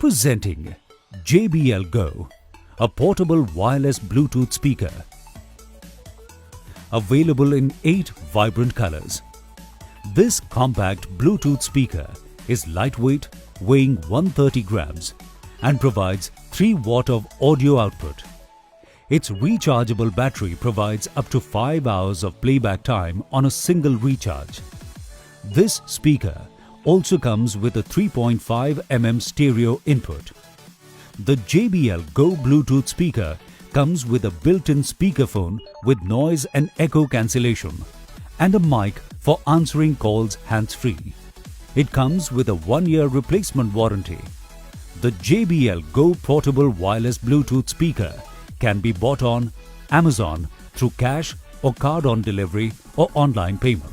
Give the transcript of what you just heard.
Presenting JBL Go, a portable wireless Bluetooth speaker. Available in 8 vibrant colors. This compact Bluetooth speaker is lightweight, weighing 130 grams and provides 3 watt of audio output. Its rechargeable battery provides up to 5 hours of playback time on a single recharge. This speaker also comes with a 3.5 mm stereo input. The JBL Go Bluetooth speaker comes with a built-in speakerphone with noise and echo cancellation and a mic for answering calls hands-free. It comes with a 1-year replacement warranty. The JBL Go portable wireless Bluetooth speaker can be bought on Amazon through cash or card on delivery or online payment.